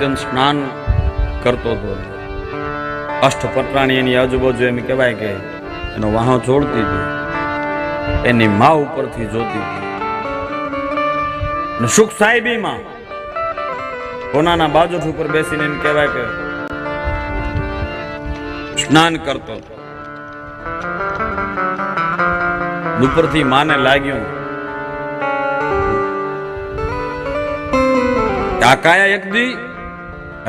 ગોપીચંદ સ્નાન કરતો હતો. અષ્ટપટરાણી એની આજુબાજુ એમ કહેવાય કે એનો વાહો છોડતી હતી, એની મા ઉપરથી જોતી હતી. સુખ સાહેબીમાં કોનાના બાજુ ઉપર બેસીને એમ કહેવાય કે સ્નાન કરતો. ઉપરથી માને લાગ્યું આ કાયા એક દી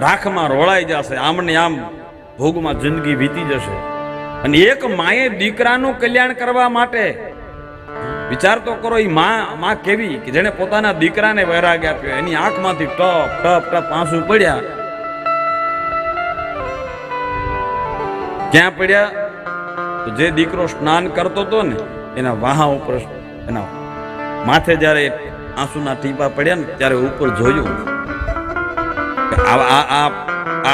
રાખમાં રોળાઈ જશે, આમને આમ ભોગમાં જિંદગી વીતી જશે. અને એક માએ દીકરાનું કલ્યાણ કરવા માટે વિચાર તો કરો, એ માં કેવી કે જેને પોતાના દીકરાને વૈરાગ્ય આપ્યો, એની આંખમાંથી ટપ ટપ ટપ આંસુ પડ્યા. ક્યાં પડ્યા? તો જે દીકરો સ્નાન કરતો હતો ને એના વાહા ઉપર, એના માથે જયારે આંસુના ટીપા પડ્યા ને ત્યારે ઉપર જોયું આ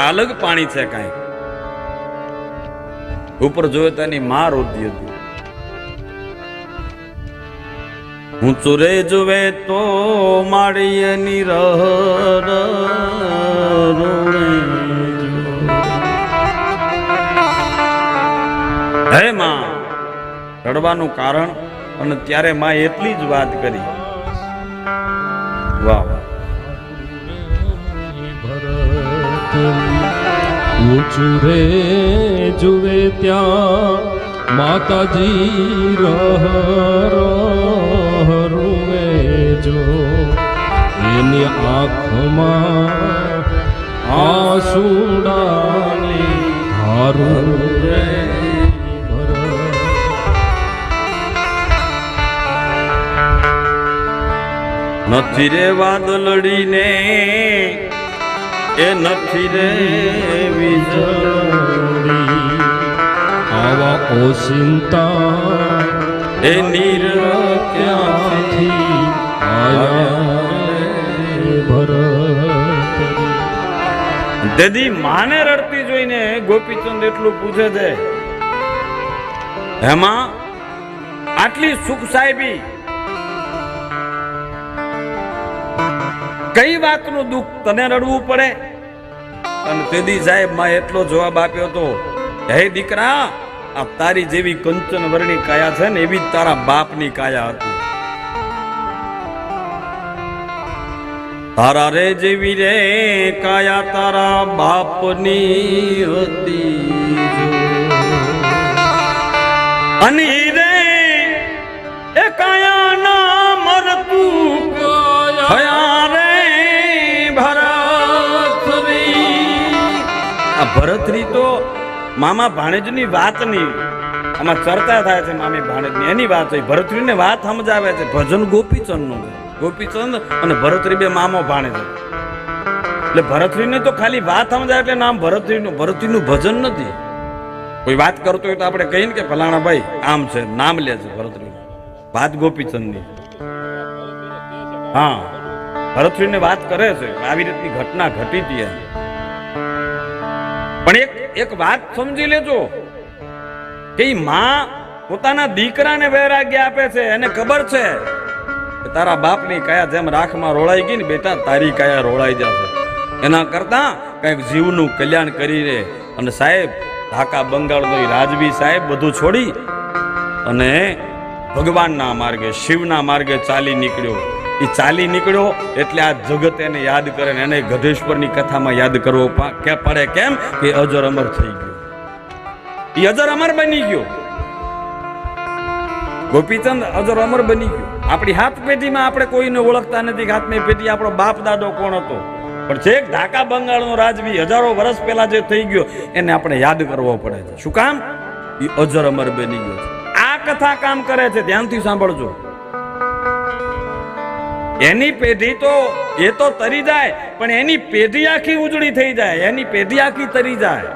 અલગ પાણી છે. કાંઈ ઉપર જોયું તો એની માં રોતી હતી. હું ચુરે જુએ તો મારી એની હે માં, રડવાનું કારણ. અને ત્યારે માં એટલી જ વાત કરી. વાહ વાહ. ચુરે જુએ ત્યાં માતાજી રૂવે જો, એની આંખમાં આંસુડાની ધારું રે નથી રે વાદળડીને, એ નથી રે વીજળી, આવા ઓસિંતા એ નીર ક્યાંથી આયા ભરત. તેથી માને રડતી જોઈને ગોપીચંદ એટલું પૂછે છે, એમાં આટલી સુખ સાહેબી, કઈ વાતનું દુઃખ તને રડવું પડે? અને તેદી સાહેબ માં એટલો જવાબ આપ્યો હતો, હે દીકરા, આ તારી જેવી કંચન વર્ણી કાયા છે ને એવી જ તારા બાપની કાયા હતી. તારા રે જેવી રે કાયા તારા બાપની હતી. અને રે એ કાયા ના મરતું થયા રે ભરતરી. આ ભરતરી તો મામા ભાણેજની વાત નહીં, આમાં ચર્ચા થાય છે મામી ભાણેજની, એની વાત હોય. ભરતરીને વાત સમજાવે છે, ભજન ગોપીચંદ નું છે. ગોપીચંદ અને ભરતરી બે મામો ભાણેજ. એટલે ભરતરીને તો ખાલી વાત સમજાય એટલે નામ ભરતરીનું. ભરતરીનું ભજન નથી. કોઈ વાત કરતો હોય તો આપણે કહીએ ને કે ફલાણા ભાઈ આમ છે, નામ લે છે ભરતરી. વાત ગોપીચંદની. હા, ભરતરીને વાત કરે છે, આવી રીતની ઘટના ઘટી હતી. પણ એક વાત સમજી લેજો કે માં પોતાના દીકરાને વૈરાગ્ય આપે છે. એને ખબર છે કે તારા બાપની કાયા જેમ રાખમાં રોળાઈ ગઈ ને બેટા, તારી કાયા રોળાઈ જશે. એના કરતા કઈક જીવનું કલ્યાણ કરી રે. અને સાહેબ ઢાકા બંગાળનો રાજવી સાહેબ બધું છોડી અને ભગવાનના માર્ગે, શિવના માર્ગે ચાલી નીકળ્યો. એ ચાલી નીકળ્યો એટલે આ જગત એને યાદ કરે ને એને ગઢેશ્વરની કથામાં યાદ કરવો પડે. કેમ કે અજર અમર થઈ ગયો. એ અજર અમર બની ગયો. ગોપીચંદ અજર અમર બની ગયો. આપણી હાથ પેઢીમાં આપણે કોઈને ઓળખતા નથી કે હાથની પેઢી આપણો બાપ દાદો કોણ હતો, પણ છેક ઢાકા બંગાળનો રાજવી હજારો વર્ષ પહેલા જે થઈ ગયો એને આપણે યાદ કરવો પડે છે. શું કામ? એ અજર અમર બની ગયો છે. આ કથા કામ કરે છે, ધ્યાનથી સાંભળજો. એની પેઢી તો એ તો તરી જાય, પણ એની પેઢી આખી ઉજળી થઈ જાય, એની પેઢી આખી તરી જાય.